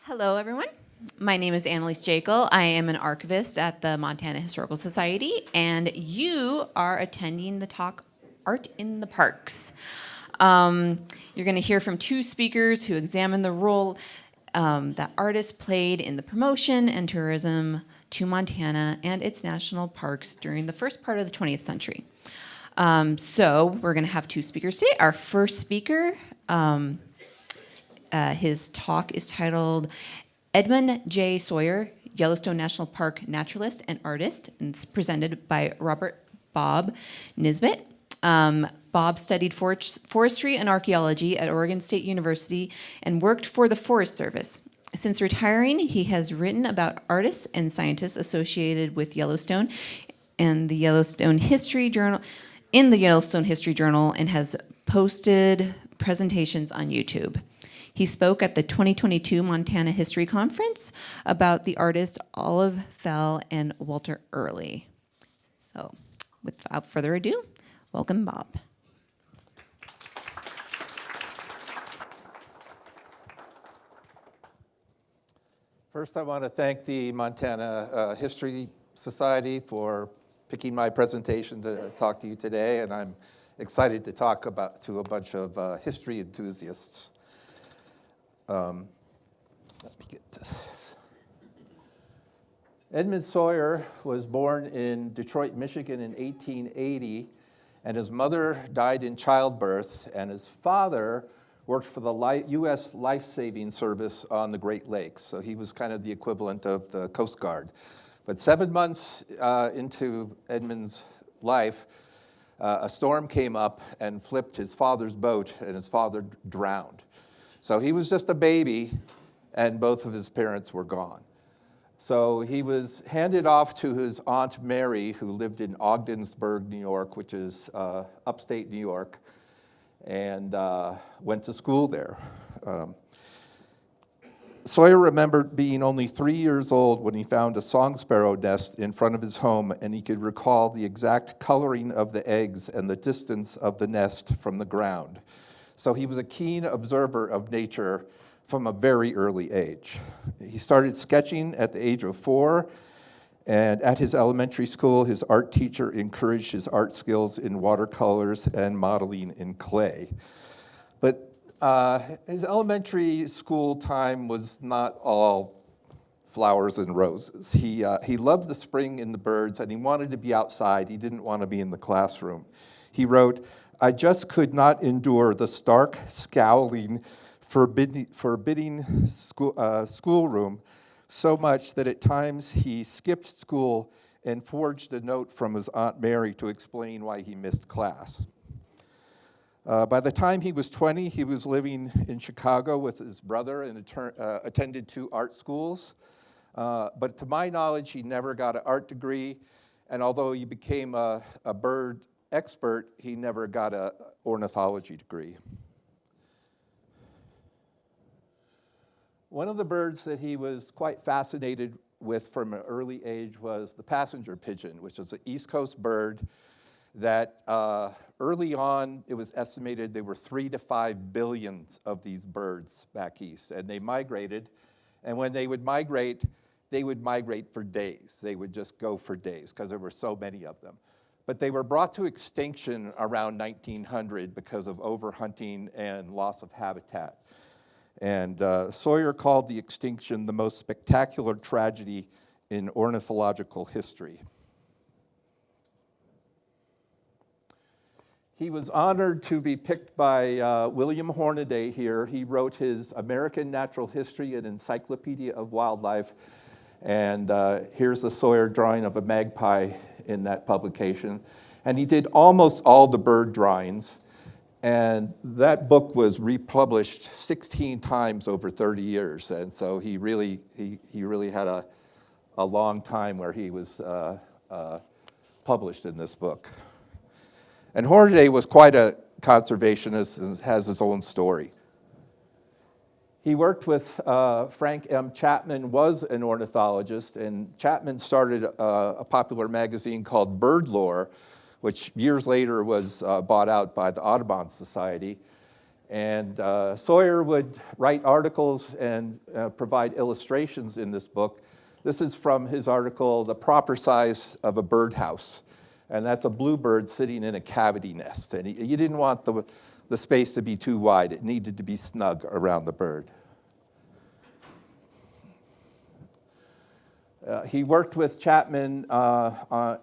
Hello, everyone. My name is Annalise Jekyll. I am an archivist at the Montana Historical Society, and you are attending the talk, Art in the Parks. You're going to hear from two speakers who examine the role that artists played in the promotion and tourism to Montana and its national parks during the first part of the 20th century. So we're going to have two speakers today. Our first speaker, his talk is titled Edmund J. Sawyer, Yellowstone National Park Naturalist and Artist, and it's presented by Robert Nisbet. Bob studied forestry and archaeology at Oregon State University and worked for the Forest Service. Since retiring, he has written about artists and scientists associated with Yellowstone and the Yellowstone History Journal and has posted presentations on YouTube. He spoke at the 2022 Montana History Conference about the artists Olive Fell and Walter Early. So, without further ado, welcome, Bob. First, I want to thank the Montana History Society for picking my presentation to talk to you today, and I'm excited to talk to a bunch of history enthusiasts. Let me get this. Edmund Sawyer was born in Detroit, Michigan in 1880, and his mother died in childbirth, and his father worked for the U.S. Life-Saving Service on the Great Lakes, so he was kind of the equivalent of the Coast Guard. But 7 months into Edmund's life, a storm came up and flipped his father's boat, and his father drowned. So he was just a baby, and both of his parents were gone. So he was handed off to his Aunt Mary, who lived in Ogdensburg, New York, which is upstate New York, and went to school there. Sawyer remembered being only 3 years old when he found a song sparrow nest in front of his home, and he could recall the exact coloring of the eggs and the distance of the nest from the ground. So he was a keen observer of nature from a very early age. He started sketching at the age of 4, and at his elementary school, his art teacher encouraged his art skills in watercolors and modeling in clay. But his elementary school time was not all flowers and roses. He loved the spring and the birds, and he wanted to be outside. He didn't want to be in the classroom. He wrote, "I just could not endure the stark, scowling, forbidding schoolroom so much that at times he skipped school and forged a note from his Aunt Mary to explain why he missed class." By the time he was 20, he was living in Chicago with his brother and attended 2 art schools. But to my knowledge, he never got an art degree, and although he became a bird expert, he never got an ornithology degree. One of the birds that he was quite fascinated with from an early age was the passenger pigeon, which is an East Coast bird that early on, it was estimated there were 3 to 5 billion of these birds back east, and they migrated, and when they would migrate for days. They would just go for days because there were so many of them. But they were brought to extinction around 1900 because of overhunting and loss of habitat. And Sawyer called the extinction the most spectacular tragedy in ornithological history. He was honored to be picked by William Hornaday here. He wrote his American Natural History and Encyclopedia of Wildlife. And here's a Sawyer drawing of a magpie in that publication. And he did almost all the bird drawings. And that book was republished 16 times over 30 years. And so he really had a long time where he was published in this book. And Hornaday was quite a conservationist and has his own story. He worked with Frank M. Chapman, was an ornithologist, and Chapman started a popular magazine called Bird Lore, which years later was bought out by the Audubon Society. And Sawyer would write articles and provide illustrations in this book. This is from his article, The Proper Size of a Birdhouse. And that's a bluebird sitting in a cavity nest. And you didn't want the space to be too wide. It needed to be snug around the bird. He worked with Chapman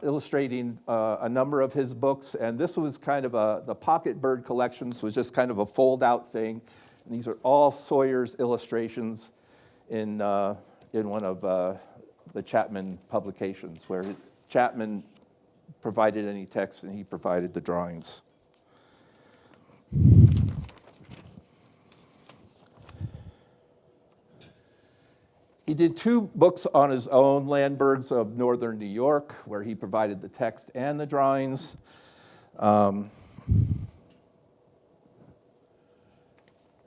illustrating a number of his books, and this was kind of the pocket bird collections was just kind of a fold-out thing. And these are all Sawyer's illustrations in one of the Chapman publications, where Chapman provided any text and he provided the drawings. He did 2 books on his own, Landbergs of Northern New York, where he provided the text and the drawings. And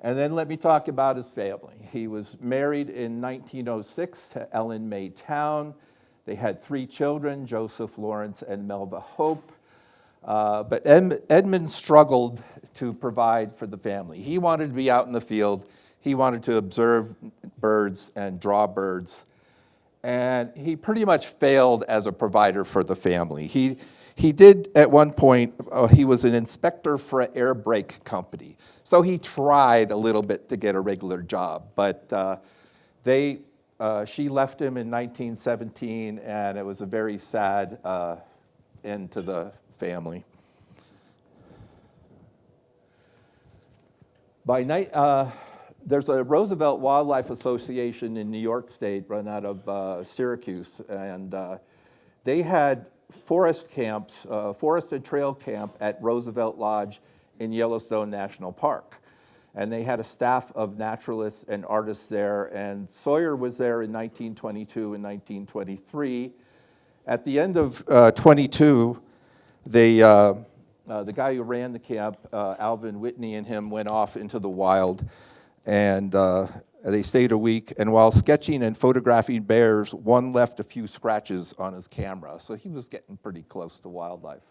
then let me talk about his family. He was married in 1906 to Ellen May Town. They had 3 children, Joseph, Lawrence, and Melva Hope. But Edmund struggled to provide for the family. He wanted to be out in the field. He wanted to observe birds and draw birds. And he pretty much failed as a provider for the family. He did, at one point, he was an inspector for an air brake company. So he tried a little bit to get a regular job. But she left him in 1917, and it was a very sad end to the family. By night, there's a Roosevelt Wildlife Association in New York State, run out of Syracuse, and they had forest camps, forest and trail camp at Roosevelt Lodge in Yellowstone National Park. And they had a staff of naturalists and artists there, and Sawyer was there in 1922 and 1923. At the end of 22, the guy who ran the camp, Alvin Whitney, and him went off into the wild, and they stayed a week. And while sketching and photographing bears, one left a few scratches on his camera. So he was getting pretty close to wildlife.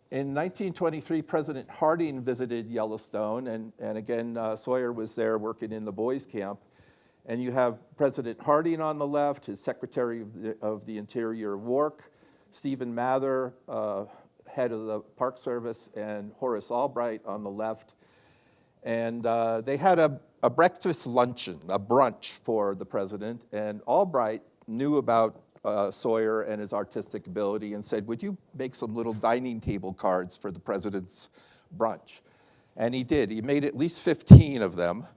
In 1923, President Harding visited Yellowstone, and again, Sawyer was there working in the boys' camp. And you have President Harding on the left, his Secretary of the Interior, Wark, Stephen Mather, head of the Park Service, and Horace Albright on the left. And they had a breakfast luncheon, a brunch for the president, and Albright knew about Sawyer and his artistic ability and said, "Would you make some little dining table cards for the president's brunch?" And he did. He made at least 15 of them.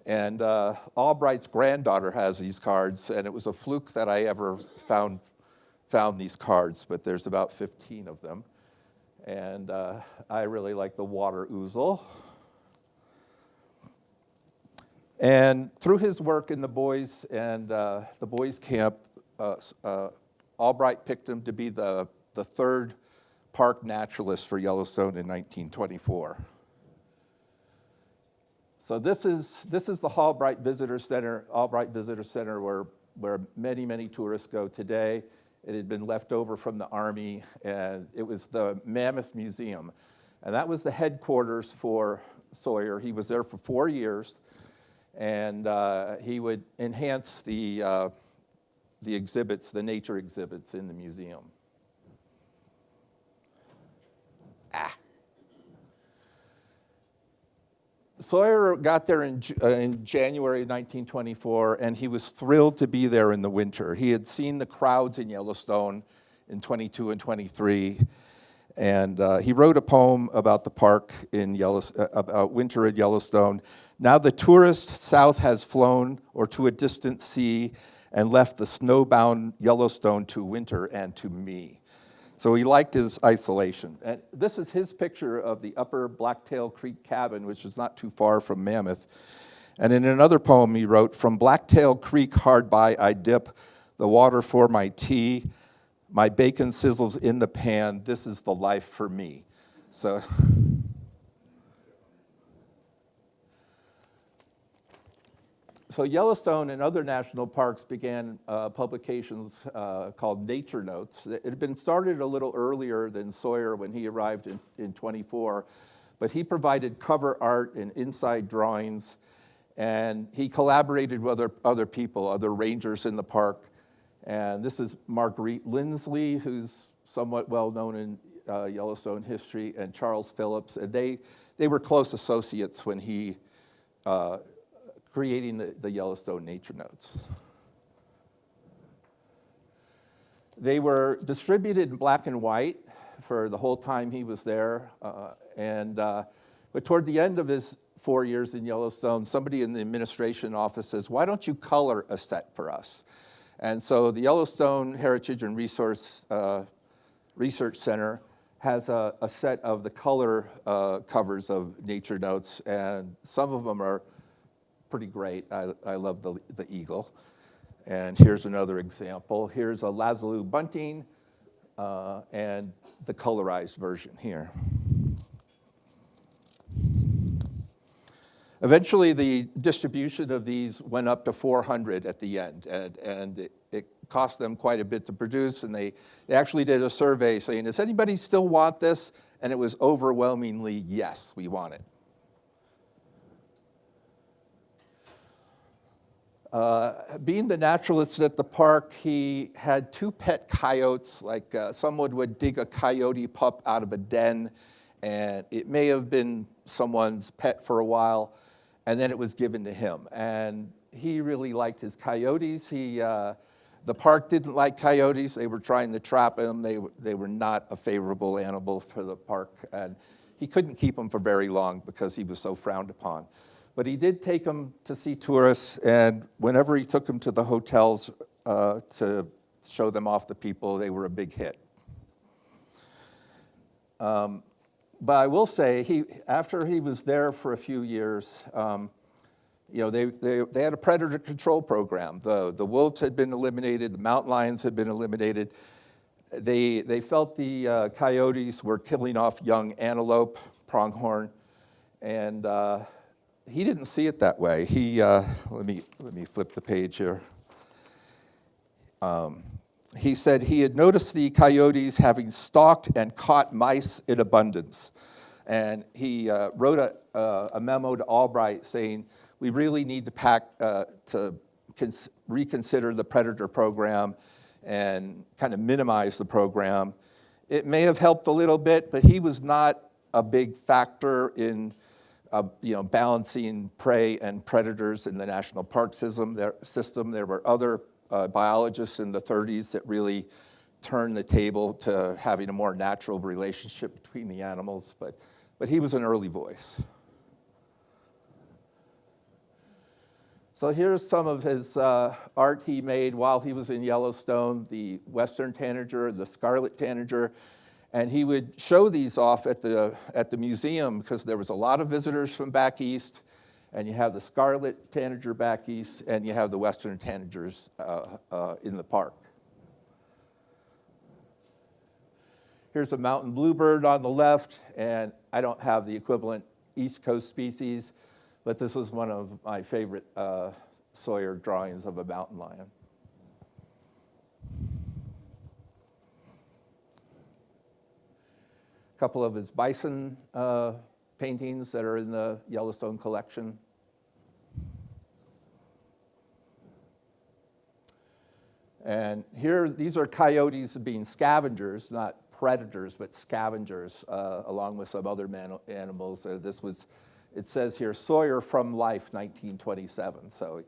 And Albright's granddaughter has these cards, and it was a fluke that I ever found these cards, but there's about 15 of them. And I really like the water ouzel. And through his work in the boys and the boys' camp, Albright picked him to be the 3rd park naturalist for Yellowstone in 1924. So this is the Albright Visitor Center, where many tourists go today. It had been left over from the Army, and it was the Mammoth Museum. And that was the headquarters for Sawyer. He was there for 4 years, and he would enhance the exhibits, the nature exhibits in the museum. Sawyer got there in January 1924, and he was thrilled to be there in the winter. He had seen the crowds in Yellowstone in 22 and 23, and he wrote a poem about the park in about winter at Yellowstone. "Now the tourist south has flown, or to a distant sea, and left the snowbound Yellowstone to winter and to me." So he liked his isolation. And this is his picture of the upper Blacktail Creek cabin, which is not too far from Mammoth. And in another poem he wrote, "From Blacktail Creek hard by I dip the water for my tea. My bacon sizzles in the pan. This is the life for me." So So Yellowstone and other national parks began publications called Nature Notes. It had been started a little earlier than Sawyer when he arrived in 24, but he provided cover art and inside drawings, and he collaborated with other people, other rangers in the park. And this is Marguerite Lindsley, who's somewhat well known in Yellowstone history, and Charles Phillips, and they were close associates when he creating the Yellowstone Nature Notes. They were distributed in black and white for the whole time he was there, but toward the end of his 4 years in Yellowstone, somebody in the administration office says, "Why don't you color a set for us?" And so the Yellowstone Heritage and Research Center has a set of the color covers of Nature Notes, and some of them are pretty great. I love the eagle. And here's another example. Here's a Lazuli bunting and the colorized version here. Eventually, the distribution of these went up to 400 at the end, and it cost them quite a bit to produce, and they actually did a survey saying, "Does anybody still want this?" And it was overwhelmingly, "Yes, we want it." Being the naturalist at the park, he had 2 pet coyotes. Like someone would dig a coyote pup out of a den, and it may have been someone's pet for a while, and then it was given to him. And he really liked his coyotes. The park didn't like coyotes. They were trying to trap him. They were not a favorable animal for the park, and he couldn't keep them for very long because he was so frowned upon. But he did take them to see tourists, and whenever he took them to the hotels to show them off to people, they were a big hit. But I will say, after he was there for a few years, they had a predator control program. The wolves had been eliminated, the mountain lions had been eliminated. They felt the coyotes were killing off young antelope, pronghorn, and he didn't see it that way. Let me flip the page here. He said he had noticed the coyotes having stalked and caught mice in abundance. And he wrote a memo to Albright saying, "We really need to reconsider the predator program and kind of minimize the program." It may have helped a little bit, but he was not a big factor in balancing prey and predators in the national park system. There were other biologists in the 30s that really turned the table to having a more natural relationship between the animals, but he was an early voice. So here's some of his art he made while he was in Yellowstone, the western tanager, the scarlet tanager. And he would show these off at the museum because there was a lot of visitors from back east, and you have the scarlet tanager back east, and you have the western tanagers in the park. Here's a mountain bluebird on the left, and I don't have the equivalent East Coast species, but this was one of my favorite Sawyer drawings of a mountain lion. A couple of his bison paintings that are in the Yellowstone collection. And here, these are coyotes being scavengers, not predators, but scavengers, along with some other animals. It says here, Sawyer from life, 1927. So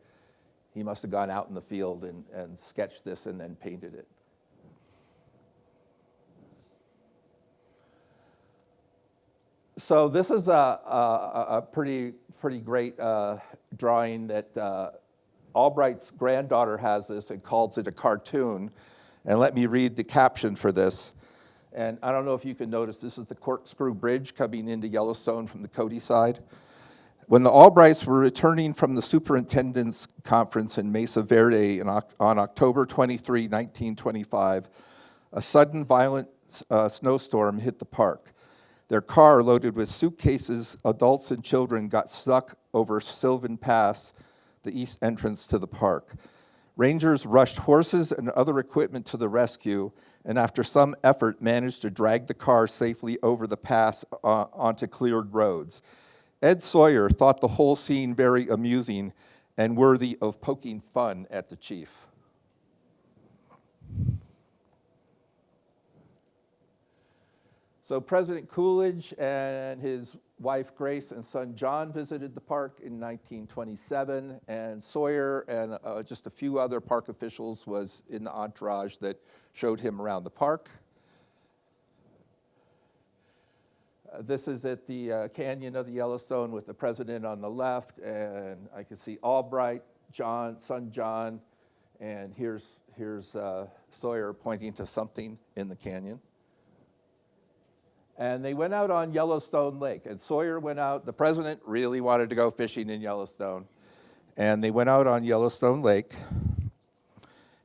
he must have gone out in the field and sketched this and then painted it. So this is a pretty great drawing that Albright's granddaughter has this and calls it a cartoon. And let me read the caption for this. And I don't know if you can notice, this is the Corkscrew Bridge coming into Yellowstone from the Cody side. When the Albrights were returning from the superintendent's conference in Mesa Verde on October 23, 1925, a sudden violent snowstorm hit the park. Their car, loaded with suitcases, adults and children, got stuck over Sylvan Pass, the east entrance to the park. Rangers rushed horses and other equipment to the rescue, and after some effort managed to drag the car safely over the pass onto cleared roads. Ed Sawyer thought the whole scene very amusing and worthy of poking fun at the chief. So President Coolidge and his wife Grace and son John visited the park in 1927, and Sawyer and just a few other park officials was in the entourage that showed him around the park. This is at the canyon of the Yellowstone with the president on the left, and I can see Albright, son John, and here's Sawyer pointing to something in the canyon. And they went out on Yellowstone Lake, and Sawyer went out. The president really wanted to go fishing in Yellowstone, and they went out on Yellowstone Lake.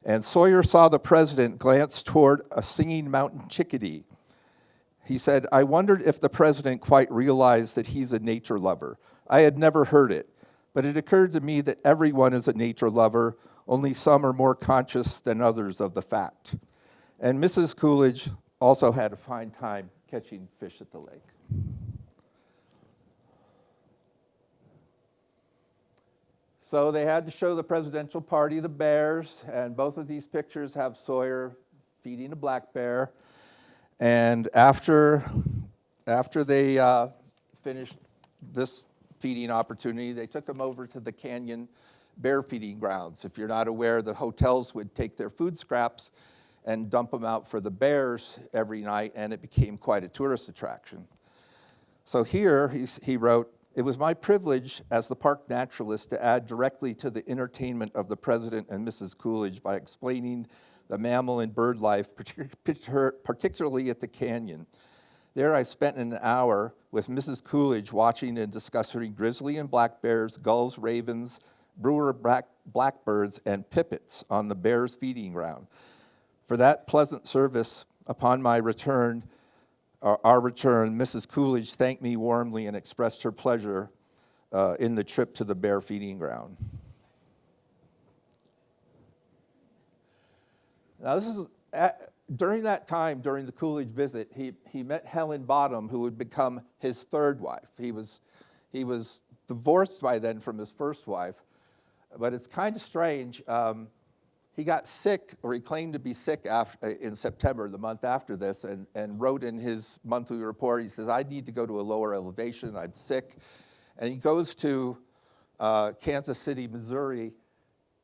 And Sawyer saw the president glance toward a singing mountain chickadee. He said, "I wondered if the president quite realized that he's a nature lover. I had never heard it, but it occurred to me that everyone is a nature lover, only some are more conscious than others of the fact." And Mrs. Coolidge also had a fine time catching fish at the lake. So they had to show the presidential party the bears, and both of these pictures have Sawyer feeding a black bear. And after they finished this feeding opportunity, they took him over to the canyon bear feeding grounds. If you're not aware, the hotels would take their food scraps and dump them out for the bears every night, and it became quite a tourist attraction. So here he wrote, "It was my privilege as the park naturalist to add directly to the entertainment of the president and Mrs. Coolidge by explaining the mammal and bird life, particularly at the canyon. There I spent an hour with Mrs. Coolidge watching and discussing grizzly and black bears, gulls, ravens, brewer blackbirds, and pipits on the bears' feeding ground. For that pleasant service, upon my return, our return, Mrs. Coolidge thanked me warmly and expressed her pleasure in the trip to the bear feeding ground." Now this is, during that time, during the Coolidge visit, he met Helen Bottom, who would become his third wife. He was divorced by then from his first wife, but it's kind of strange. He got sick, or he claimed to be sick in September, the month after this, and wrote in his monthly report, he says, "I need to go to a lower elevation, I'm sick." And he goes to Kansas City, Missouri,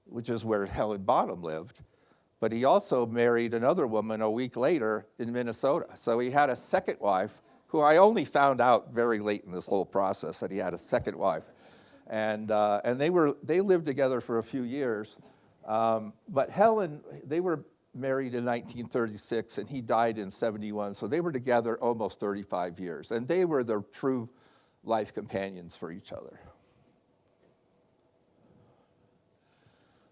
which is where Helen Bottom lived, but he also married another woman a week later in Minnesota. So he had a second wife, who I only found out very late in this whole process that he had a second wife. And they lived together for a few years. But Helen, they were married in 1936, and he died in 71, so they were together almost 35 years, and they were the true life companions for each other.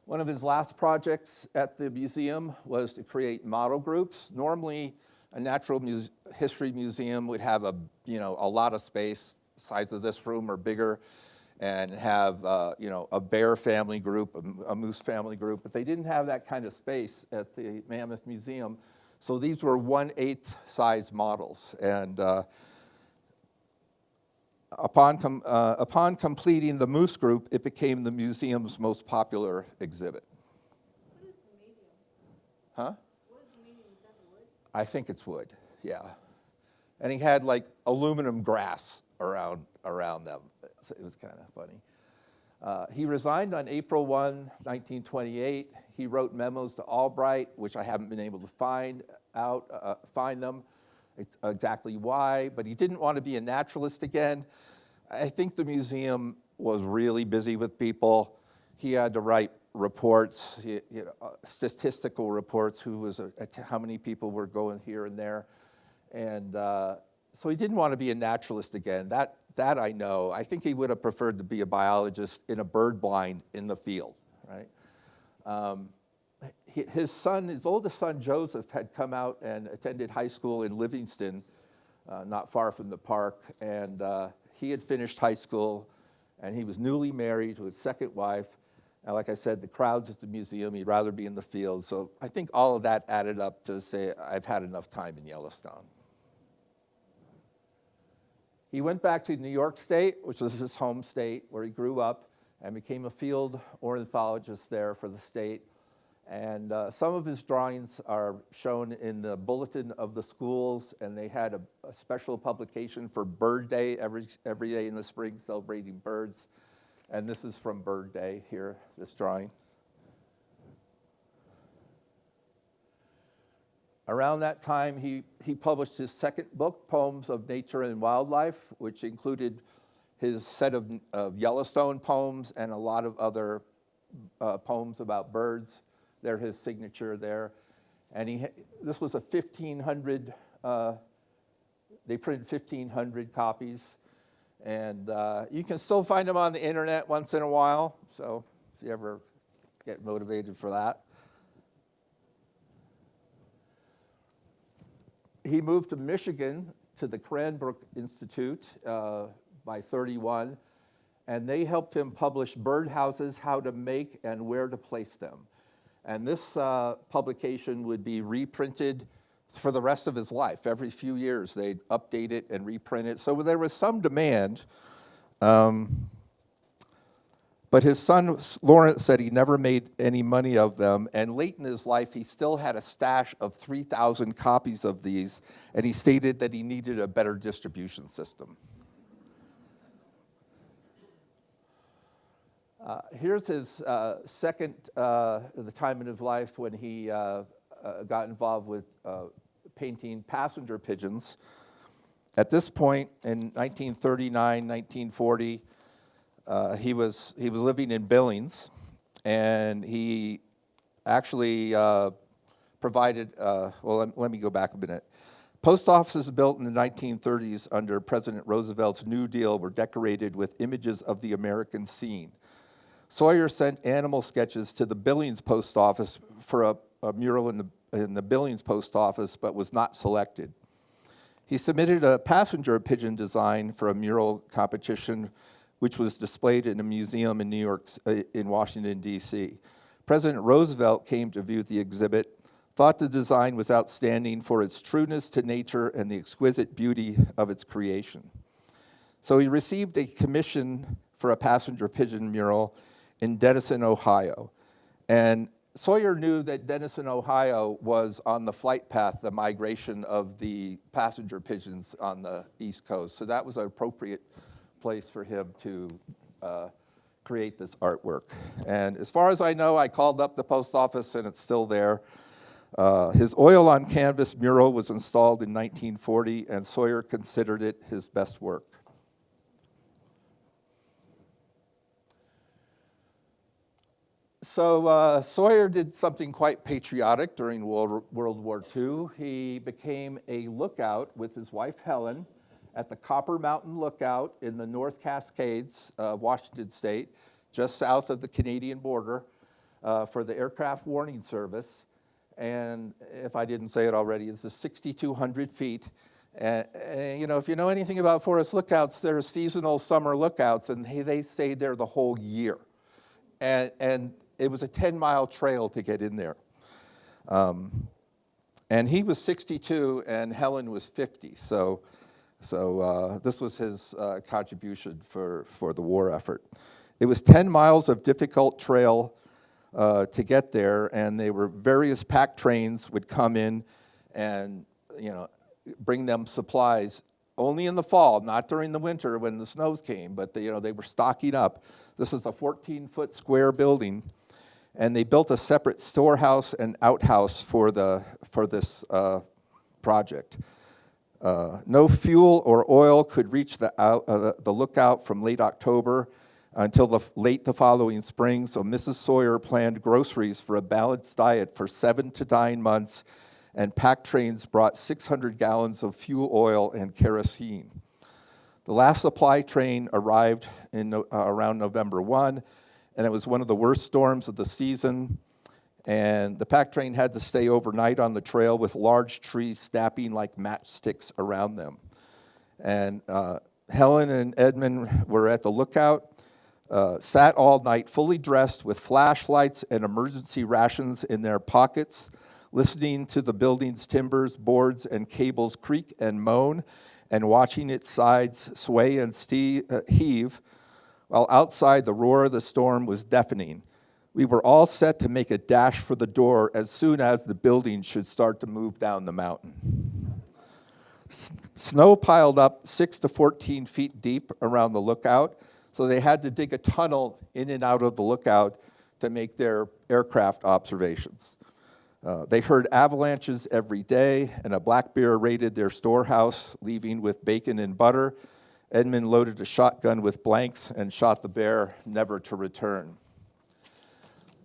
One of his last projects at the museum was to create model groups. Normally, a natural history museum would have a lot of space, size of this room or bigger, and have a bear family group, a moose family group, but they didn't have that kind of space at the Mammoth Museum. So these were 1/8 size models, and upon completing the moose group, it became the museum's most popular exhibit. What is the medium? Huh? What is the medium? Is that the wood? I think it's wood, yeah. And he had like aluminum grass around them. It was kind of funny. He resigned on April 1, 1928. He wrote memos to Albright, which I haven't been able to find them exactly why, but he didn't want to be a naturalist again. I think the museum was really busy with people. He had to write reports, statistical reports, how many people were going here and there. And so he didn't want to be a naturalist again. That I know. I think he would have preferred to be a biologist in a bird blind in the field, right? His oldest son, Joseph, had come out and attended high school in Livingston, not far from the park, and he had finished high school, and he was newly married to his second wife, And like I said, the crowds at the museum, he'd rather be in the field. So I think all of that added up to say, I've had enough time in Yellowstone. He went back to New York State, which was his home state, where he grew up, and became a field ornithologist there for the state. And some of his drawings are shown in the bulletin of the schools, and they had a special publication for Bird Day every day in the spring, celebrating birds. And this is from Bird Day here, this drawing. Around that time, he published his second book, Poems of Nature and Wildlife, which included his set of Yellowstone poems and a lot of other poems about birds. They're his signature there. And this was a 1,500, they printed 1,500 copies. And you can still find them on the internet once in a while, so if you ever get motivated for that. He moved to Michigan to the Cranbrook Institute by 31, and they helped him publish birdhouses, how to make and where to place them. And this publication would be reprinted for the rest of his life. Every few years, they'd update it and reprint it. So there was some demand. But his son, Lawrence, said he never made any money of them. And late in his life, he still had a stash of 3,000 copies of these. And he stated that he needed a better distribution system. Here's his second, the time in his life when he got involved with painting passenger pigeons. At this point, in 1939, 1940, he was living in Billings, and he actually provided, let me go back a minute. Post offices built in the 1930s under President Roosevelt's New Deal were decorated with images of the American scene. Sawyer sent animal sketches to the Billings post office for a mural in the Billings post office, but was not selected. He submitted a passenger pigeon design for a mural competition, which was displayed in a museum in Washington, D.C. President Roosevelt came to view the exhibit, thought the design was outstanding for its trueness to nature and the exquisite beauty of its creation. So he received a commission for a passenger pigeon mural in Denison, Ohio. And Sawyer knew that Denison, Ohio was on the flight path, the migration of the passenger pigeons on the East Coast. So that was an appropriate place for him to create this artwork. And as far as I know, I called up the post office and it's still there. His oil on canvas mural was installed in 1940, and Sawyer considered it his best work. So Sawyer did something quite patriotic during World War II. He became a lookout with his wife Helen at the Copper Mountain Lookout in the North Cascades, Washington State, just south of the Canadian border, for the Aircraft Warning Service. And if I didn't say it already, this is 6,200 feet. And if you know anything about forest lookouts, they're seasonal summer lookouts, and they stay there the whole year. And it was a 10-mile trail to get in there. And he was 62, and Helen was 50. So this was his contribution for the war effort. It was 10 miles of difficult trail to get there, and they were various pack trains would come in and bring them supplies only in the fall, not during the winter when the snows came, but they were stocking up. This is a 14-foot square building, and they built a separate storehouse and outhouse for this project. No fuel or oil could reach the lookout from late October until late the following spring, so Mrs. Sawyer planned groceries for a balanced diet for 7 to 9 months, and pack trains brought 600 gallons of fuel oil and kerosene. The last supply train arrived around November 1, and it was one of the worst storms of the season, and the pack train had to stay overnight on the trail with large trees snapping like matchsticks around them. And Helen and Edmund were at the lookout. sat all night fully dressed with flashlights and emergency rations in their pockets, listening to the building's timbers, boards, and cables creak and moan, and watching its sides sway and heave, while outside the roar of the storm was deafening. We were all set to make a dash for the door as soon as the building should start to move down the mountain. Snow piled up 6 to 14 feet deep around the lookout, so they had to dig a tunnel in and out of the lookout to make their aircraft observations. They heard avalanches every day, and a black bear raided their storehouse, leaving with bacon and butter. Edmund loaded a shotgun with blanks and shot the bear, never to return.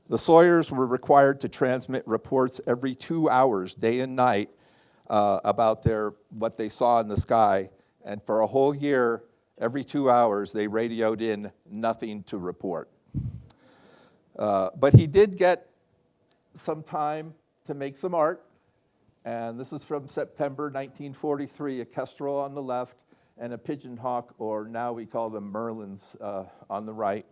The Sawyers were required to transmit reports every 2 hours, day and night, about what they saw in the sky. And for a whole year, every 2 hours, they radioed in nothing to report. But he did get some time to make some art. And this is from September 1943, a kestrel on the left and a pigeon hawk, or now we call them merlins, on the right.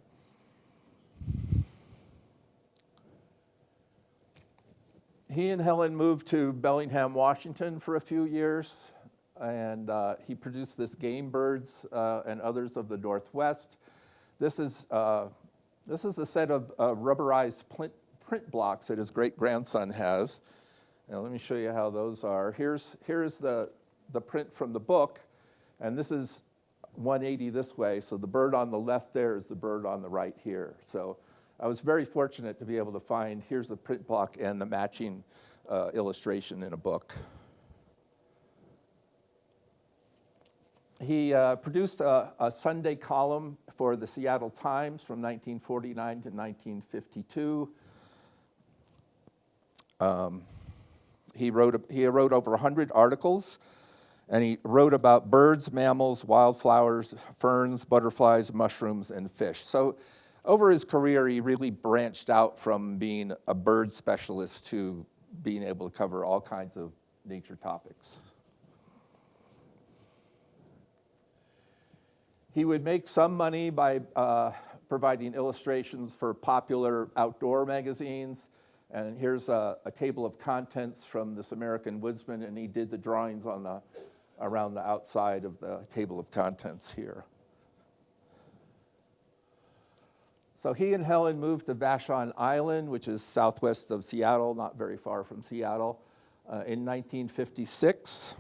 He and Helen moved to Bellingham, Washington for a few years, and he produced this Game Birds and Others of the Northwest. This is a set of rubberized print blocks that his great-grandson has. Now let me show you how those are. Here's the print from the book, and this is 180 this way, so the bird on the left there is the bird on the right here. So I was very fortunate to be able to find, here's the print block and the matching illustration in a book. He produced a Sunday column for the Seattle Times from 1949 to 1952. He wrote over 100 articles, and he wrote about birds, mammals, wildflowers, ferns, butterflies, mushrooms, and fish. So over his career, he really branched out from being a bird specialist to being able to cover all kinds of nature topics. He would make some money by providing illustrations for popular outdoor magazines. And here's a table of contents from This American Woodsman, and he did the drawings around the outside of the table of contents here. So he and Helen moved to Vashon Island, which is southwest of Seattle, not very far from Seattle, in 1956.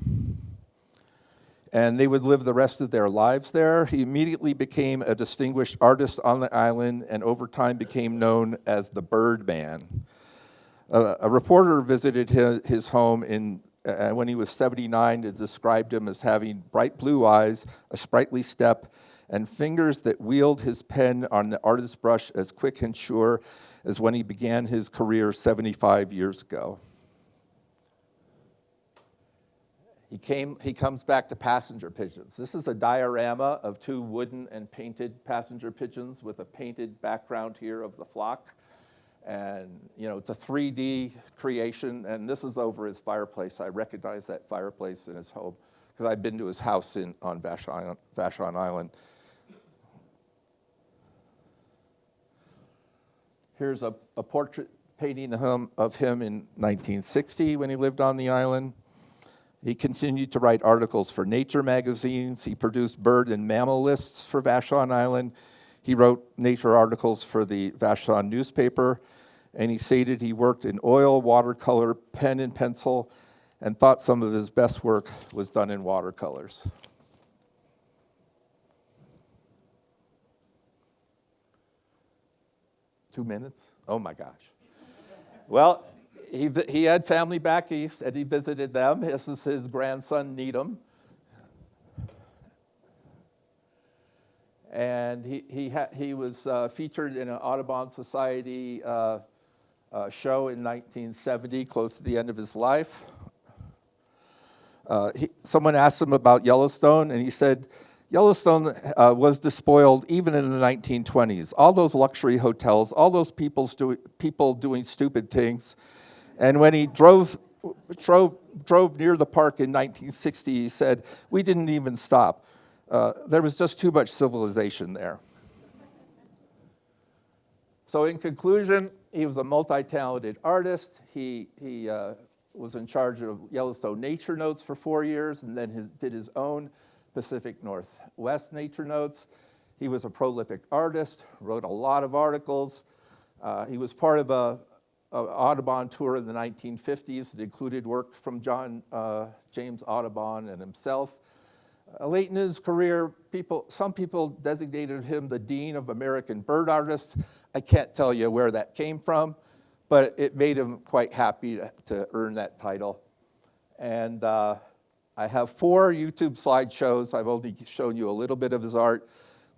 And they would live the rest of their lives there. He immediately became a distinguished artist on the island, and over time became known as the Birdman. A reporter visited his home when he was 79 and described him as having bright blue eyes, a sprightly step, and fingers that wield his pen on the artist's brush as quick and sure as when he began his career 75 years ago. He comes back to passenger pigeons. This is a diorama of 2 wooden and painted passenger pigeons with a painted background here of the flock. And, it's a 3D creation, and this is over his fireplace. I recognize that fireplace in his home because I've been to his house on Vashon Island. Here's a portrait painting of him in 1960 when he lived on the island. He continued to write articles for nature magazines. He produced bird and mammal lists for Vashon Island. He wrote nature articles for the Vashon newspaper, and he stated he worked in oil, watercolor, pen and pencil, and thought some of his best work was done in watercolors. Two minutes? Oh my gosh. Well, he had family back east, and he visited them. This is his grandson, Needham. And he was featured in an Audubon Society show in 1970, close to the end of his life. Someone asked him about Yellowstone, and he said, Yellowstone was despoiled even in the 1920s. All those luxury hotels, all those people doing stupid things. And when he drove near the park in 1960, he said, we didn't even stop. There was just too much civilization there. So in conclusion, he was a multi-talented artist. He was in charge of Yellowstone Nature Notes for 4 years, and then did his own Pacific Northwest Nature Notes. He was a prolific artist, wrote a lot of articles. He was part of a Audubon tour in the 1950s that included work from James Audubon and himself. Late in his career, some people designated him the Dean of American Bird Artists. I can't tell you where that came from, but it made him quite happy to earn that title. And I have 4 YouTube slideshows. I've only shown you a little bit of his art,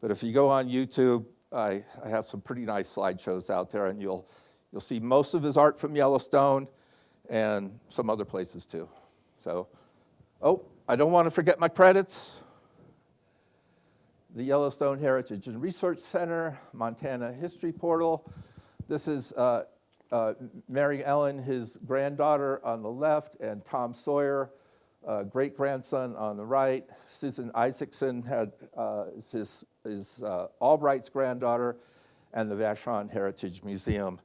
but if you go on YouTube, I have some pretty nice slideshows out there, and you'll see most of his art from Yellowstone and some other places too. So, I don't want to forget my credits. The Yellowstone Heritage and Research Center, Montana History Portal. This is Mary Ellen, his granddaughter on the left, and Tom Sawyer, great-grandson on the right. Susan Isaacson is his Albright's granddaughter, and the Vashon Heritage Museum.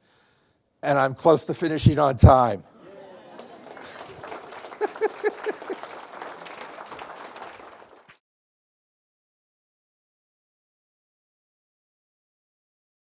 And I'm close to finishing on time.